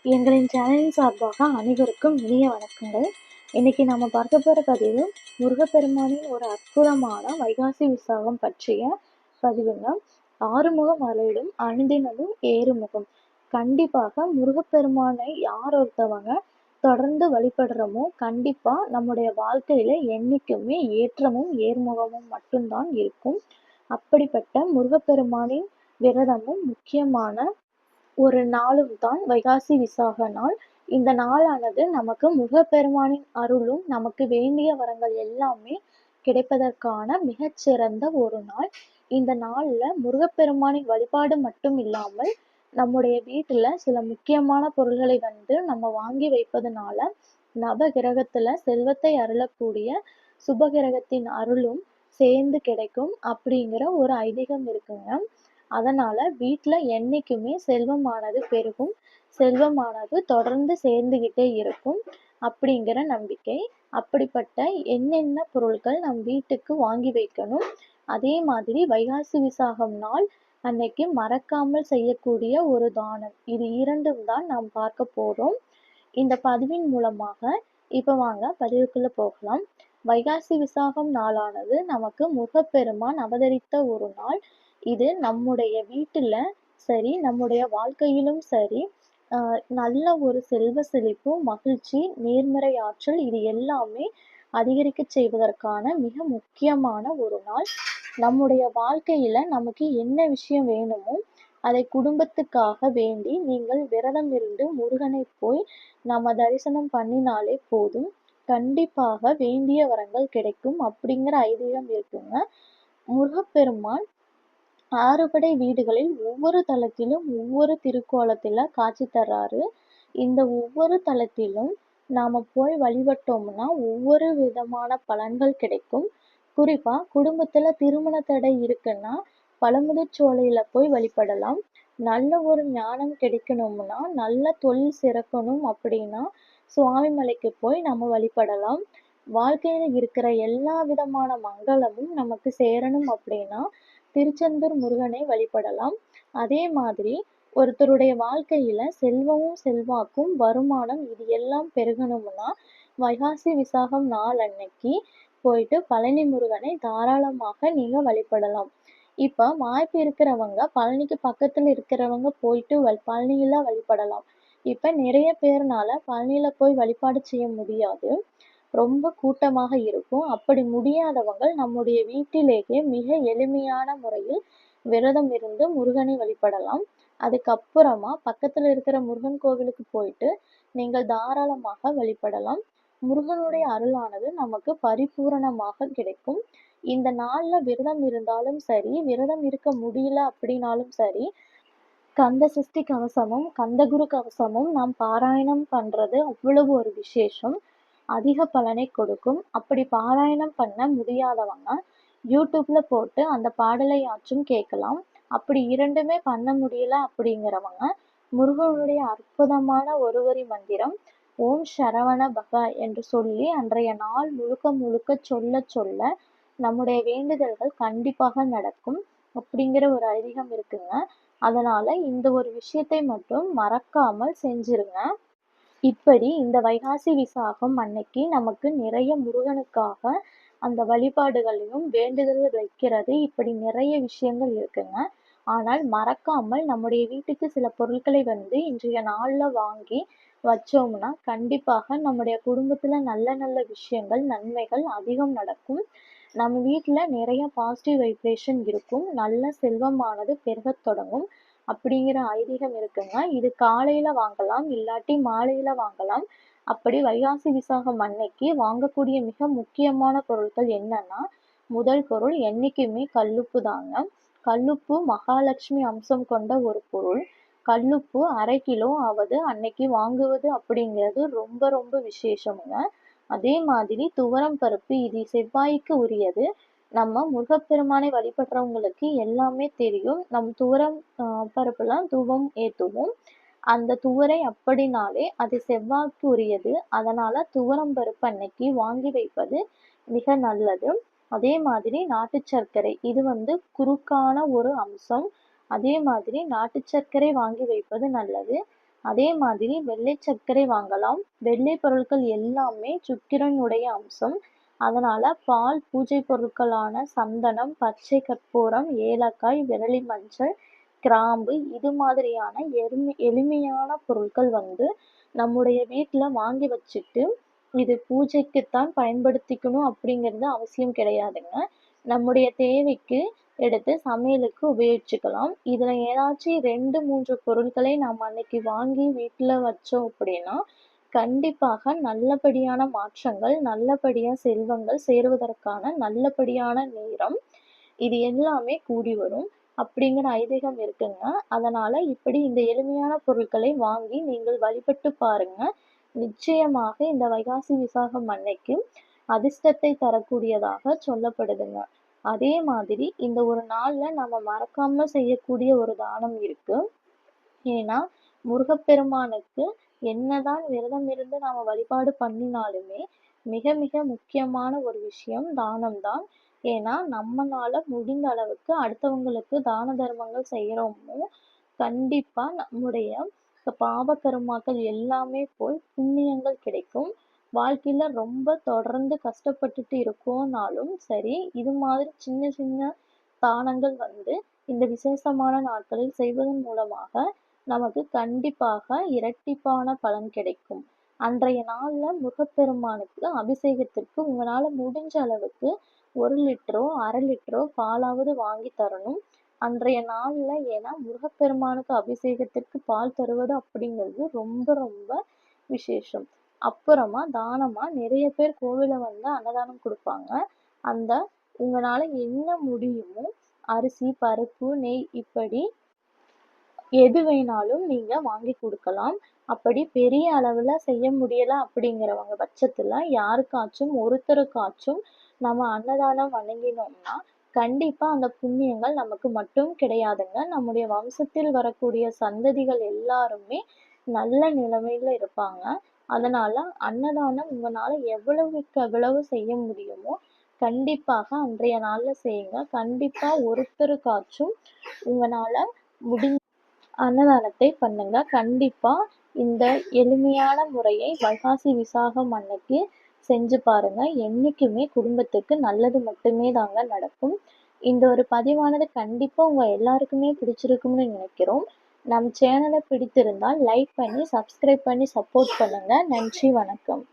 எங்களின் சேனலின் சார்பாக அனைவருக்கும் இனிய வணக்கங்கள். இன்னைக்கு நம்ம பார்க்க போற பதிவு முருகப்பெருமானின் ஒரு அற்புதமான வைகாசி விசாகம் பற்றிய பதிவுங்க. ஆறுமுகம் அருளிடும் அனுதினமும் ஏறுமுகம். கண்டிப்பாக முருகப்பெருமானை யார் ஒருத்தவங்க தொடர்ந்து வழிபடுறோமோ கண்டிப்பா நம்முடைய வாழ்க்கையில என்னைக்குமே ஏற்றமும் ஏர்முகமும் மட்டும்தான் இருக்கும். அப்படிப்பட்ட முருகப்பெருமானின் விரதமும் முக்கியமான ஒரு நாளும் தான் வைகாசி விசாக நாள். இந்த நாளானது நமக்கு முருகப்பெருமானின் அருளும் நமக்கு வேண்டிய வரங்கள் எல்லாமே கிடைப்பதற்கான மிகச்சிறந்த ஒரு நாள். இந்த நாள்ல முருகப்பெருமானின் வழிபாடு மட்டும் இல்லாமல் நம்முடைய வீட்டுல சில முக்கியமான பொருள்களை நம்ம வாங்கி வைப்பதனால நவகிரகத்துல செல்வத்தை அருளக்கூடிய சுபகிரகத்தின் அருளும் சேர்ந்து கிடைக்கும் அப்படிங்கிற ஒரு ஐதீகம் இருக்குங்க. அதனால வீட்ல என்னைக்குமே செல்வமானது பெருகும், செல்வமானது தொடர்ந்து சேர்ந்துகிட்டே இருக்கும் அப்படிங்கிற நம்பிக்கை. அப்படிப்பட்ட என்னென்ன பொருட்கள் நம் வீட்டுக்கு வாங்கி வைக்கணும், அதே மாதிரி வைகாசி விசாகம் நாள் அன்னைக்கு மறக்காமல் செய்யக்கூடிய ஒரு தானம், இது இரண்டும் தான் நாம் பார்க்க போறோம் இந்த பதிவின் மூலமாக. இப்ப வாங்க பதிவுக்குள்ள போகலாம். வைகாசி விசாகம் நாளானது நமக்கு முருகப்பெருமான் அவதரித்த ஒரு நாள். இது நம்முடைய வீட்டுல சரி, நம்முடைய வாழ்க்கையிலும் சரி, நல்ல ஒரு செல்வ செழிப்பு, மகிழ்ச்சி, நேர்மறை ஆற்றல் இது எல்லாமே அதிகரிக்க செய்வதற்கான மிக முக்கியமான ஒரு நாள். நம்முடைய வாழ்க்கையில நமக்கு என்ன விஷயம் வேணுமோ அதை குடும்பத்துக்காக வேண்டி நீங்கள் விரதம் இருந்து முருகனை போய் நம்ம தரிசனம் பண்ணினாலே போதும், கண்டிப்பாக வேண்டிய வரங்கள் கிடைக்கும் அப்படிங்கிற ஐதீகம் இருக்குங்க. முருகப்பெருமான் ஆறுபடை வீடுகளில் ஒவ்வொரு தலத்திலும் ஒவ்வொரு திருக்கோலத்துல காட்சி தர்றாரு. இந்த ஒவ்வொரு தலத்திலும் நாம போய் வழிபட்டோம்னா ஒவ்வொரு விதமான பலன்கள் கிடைக்கும். குறிப்பா குடும்பத்துல திருமண தடை இருக்குன்னா பழமுதிர்ச்சோலையில போய் வழிபடலாம். நல்ல ஒரு ஞானம் கிடைக்கணும்னா, நல்ல தொழில் சிறக்கணும் அப்படின்னா சுவாமிமலைக்கு போய் நம்ம வழிபடலாம். வாழ்க்கையில இருக்கிற எல்லா விதமான மங்களமும் நமக்கு சேரணும் அப்படின்னா திருச்செந்தூர் முருகனை வழிபடலாம். அதே மாதிரி ஒருத்தருடைய வாழ்க்கையில செல்வமும் செல்வாக்கும் வருமானம் இது எல்லாம் பெருகணும்னா வைகாசி விசாகம் நாள் அன்னைக்கு போயிட்டு பழனி முருகனை தாராளமாக நீங்க வழிபடலாம். இப்ப வாய்ப்பு இருக்கிறவங்க பழனிக்கு பக்கத்துல இருக்கிறவங்க போயிட்டு பழனியில வழிபடலாம். இப்ப நிறைய பேர்னால பழனியில போய் வழிபாடு செய்ய முடியாது, ரொம்ப கூட்டமாக இருக்கும். அப்படி முடியாதவங்க நம்முடைய வீட்டிலேயே மிக எளிமையான முறையில் விரதம் இருந்து முருகனை வழிபடலாம். அதுக்கப்புறமா பக்கத்துல இருக்கிற முருகன் கோவிலுக்கு போயிட்டு நீங்கள் தாராளமாக வழிபடலாம். முருகனுடைய அருளானது நமக்கு பரிபூரணமாக கிடைக்கும். இந்த நாள்ல விரதம் இருந்தாலும் சரி, விரதம் இருக்க முடியல அப்படின்னாலும் சரி, கந்த சஷ்டி கவசமும் கந்தகுரு கவசமும் நாம் பாராயணம் பண்றது அவ்வளவு ஒரு விசேஷம், அதிக பலனை கொடுக்கும். அப்படி பாராயணம் பண்ண முடியாதவங்க யூடியூப்ல போட்டு அந்த பாடலையாச்சும் கேட்கலாம். அப்படி இரண்டுமே பண்ண முடியல அப்படிங்கிறவங்க முருகனுடைய அற்புதமான ஒரு வரி மந்திரம் ஓம் சரவண பவ என்று சொல்லி அன்றைய நாள் முழுக்க முழுக்க சொல்ல சொல்ல நம்முடைய வேண்டுதல்கள் கண்டிப்பாக நடக்கும் அப்படிங்கிற ஒரு ஐதீகம் இருக்குங்க. அதனால இந்த ஒரு விஷயத்தை மட்டும் மறக்காமல் செஞ்சிருங்க. இப்படி இந்த வைகாசி விசாகம் அன்னைக்கு நமக்கு நிறைய முருகனுக்காக அந்த வழிபாடுகளையும் வேண்டுதல் வைக்கிறது, இப்படி நிறைய விஷயங்கள் இருக்குங்க. ஆனால் மறக்காமல் நம்முடைய வீட்டுக்கு சில பொருட்களை இன்றைய நாள்ல வாங்கி வச்சோம்னா கண்டிப்பாக நம்முடைய குடும்பத்துல நல்ல நல்ல விஷயங்கள் நன்மைகள் அதிகம் நடக்கும். நம்ம வீட்டுல நிறைய பாசிட்டிவ் வைப்ரேஷன் இருக்கும், நல்ல செல்வமானது பெருகத் தொடங்கும் அப்படிங்கிற ஐதீகம் இருக்குங்க. இது காலையில வாங்கலாம், இல்லாட்டி மாலையில வாங்கலாம். அப்படி வைகாசி விசாகம் அன்னைக்கு வாங்கக்கூடிய மிக முக்கியமான பொருட்கள் என்னன்னா, முதல் பொருள் என்னைக்குமே கல்லுப்பு தாங்க. கல்லுப்பு மகாலட்சுமி அம்சம் கொண்ட ஒரு பொருள். கல்லுப்பு 1/2 கிலோ ஆவது அன்னைக்கு வாங்குவது அப்படிங்கிறது ரொம்ப ரொம்ப விசேஷமுங்க. அதே மாதிரி துவரம் பருப்பு, இது செவ்வாய்க்கு உரியது. நம்ம முருகப்பெருமானை வழிபடுறவங்களுக்கு எல்லாமே தெரியும், நம் துவரம் பருப்புலாம் தூபம் ஏத்துவோம். அந்த துவரை அப்படினாலே அது செவ்வாய்க்கு உரியது. அதனால துவரம் பருப்பு அன்னைக்கு வாங்கி வைப்பது மிக நல்லது. அதே மாதிரி நாட்டு சர்க்கரை, இது குறுக்கான ஒரு அம்சம். அதே மாதிரி நாட்டு சர்க்கரை வாங்கி வைப்பது நல்லது. அதே மாதிரி வெள்ளை சர்க்கரை வாங்கலாம். வெள்ளை பொருட்கள் எல்லாமே சுக்கிரனுடைய அம்சம். அதனால பால், பூஜை பொருட்களான சந்தனம், பச்சை கற்பூரம், ஏலக்காய், விரலி மஞ்சள், கிராம்பு இது மாதிரியான எளிமையான பொருட்கள் நம்முடைய வீட்டுல வாங்கி வச்சுட்டு இது பூஜைக்குத்தான் பயன்படுத்திக்கணும் அப்படிங்கிறது அவசியம் கிடையாதுங்க. நம்முடைய தேவைக்கு எடுத்து சமையலுக்கு உபயோகிச்சுக்கலாம். இதுல ஏதாச்சும் 2, 3 பொருட்களை நம்ம அன்னைக்கு வாங்கி வீட்டுல வச்சோம் அப்படின்னா கண்டிப்பாக நல்லபடியான மாற்றங்கள், நல்லபடியா செல்வங்கள் சேருவதற்கான நல்லபடியான நேரம் இது எல்லாமே கூடி வரும் அப்படிங்கிற ஐதீகம் இருக்குங்க. அதனால இப்படி இந்த எளிமையான பொருட்களை வாங்கி நீங்கள் வழிபட்டு பாருங்க. நிச்சயமாக இந்த வைகாசி விசாகம் அன்னைக்கு அதிர்ஷ்டத்தை தரக்கூடியதாக சொல்லப்படுதுங்க. அதே மாதிரி இந்த ஒரு நாள்ல நம்ம மறக்காம செய்யக்கூடிய ஒரு தானம் இருக்கு. ஏன்னா முருகப்பெருமானுக்கு என்னதான் விரதம் இருந்து நாம வழிபாடு பண்ணினாலுமே மிக மிக முக்கியமான ஒரு விஷயம் தானம் தான். ஏன்னா நம்மனால முடிந்த அளவுக்கு அடுத்தவங்களுக்கு தான தர்மங்கள் செய்யறோமோ கண்டிப்பா நம்முடைய பாவ கருமாக்கள் எல்லாமே போய் புண்ணியங்கள் கிடைக்கும். வாழ்க்கையில ரொம்ப தொடர்ந்து கஷ்டப்பட்டுட்டு இருக்கோம்னாலும் சரி இது மாதிரி சின்ன சின்ன தானங்கள் இந்த விசேஷமான நாட்களில் செய்வதன் மூலமாக நமக்கு கண்டிப்பாக இரட்டிப்பான பலன் கிடைக்கும். அன்றைய நாள்ல முருகப்பெருமானுக்கு அபிஷேகத்திற்கு உங்களால முடிஞ்ச அளவுக்கு 1 லிட்டரோ 1/2 லிட்டரோ பாலாவது வாங்கி தரணும் அன்றைய நாள்ல. ஏன்னா முருகப்பெருமானுக்கு அபிஷேகத்திற்கு பால் தருவது அப்படிங்கிறது ரொம்ப ரொம்ப விசேஷம். அப்புறமா தானமா நிறைய பேர் கோவில அன்னதானம் கொடுப்பாங்க. அந்த உங்களால என்ன முடியுமோ அரிசி, பருப்பு, நெய் இப்படி எது வேணாலும் நீங்க வாங்கி கொடுக்கலாம். அப்படி பெரிய அளவுல செய்ய முடியல அப்படிங்கிறவங்க பட்சத்துல யாருக்காச்சும் ஒருத்தருக்காச்சும் நம்ம அன்னதானம் வழங்கினோம்னா கண்டிப்பா அந்த புண்ணியங்கள் நமக்கு மட்டும் கிடையாதுங்க. நம்முடைய வம்சத்தில் வரக்கூடிய சந்ததிகள் எல்லாருமே நல்ல நிலைமையில இருப்பாங்க. அதனால அன்னதானம் உங்களால எவ்வளவுக்கு எவ்வளவு செய்ய முடியுமோ கண்டிப்பாக அன்றைய நாள்ல செய்யுங்க. கண்டிப்பா ஒருத்தருக்காச்சும் உங்களால முடிஞ்ச அன்னதானத்தை பண்ணுங்க. கண்டிப்பா இந்த எளிமையான முறையை வைகாசி விசாகம் அன்னைக்கு செஞ்சு பாருங்க. என்னைக்குமே குடும்பத்துக்கு நல்லது மட்டுமே தாங்க நடக்கும். இந்த ஒரு பதிவானது கண்டிப்பா உங்க எல்லாருக்குமே பிடிச்சிருக்கும்னு நினைக்கிறோம். நம் சேனலை பிடித்திருந்தால் லைக் பண்ணி சப்ஸ்கிரைப் பண்ணி சப்போர்ட் பண்ணுங்க. நன்றி, வணக்கம்.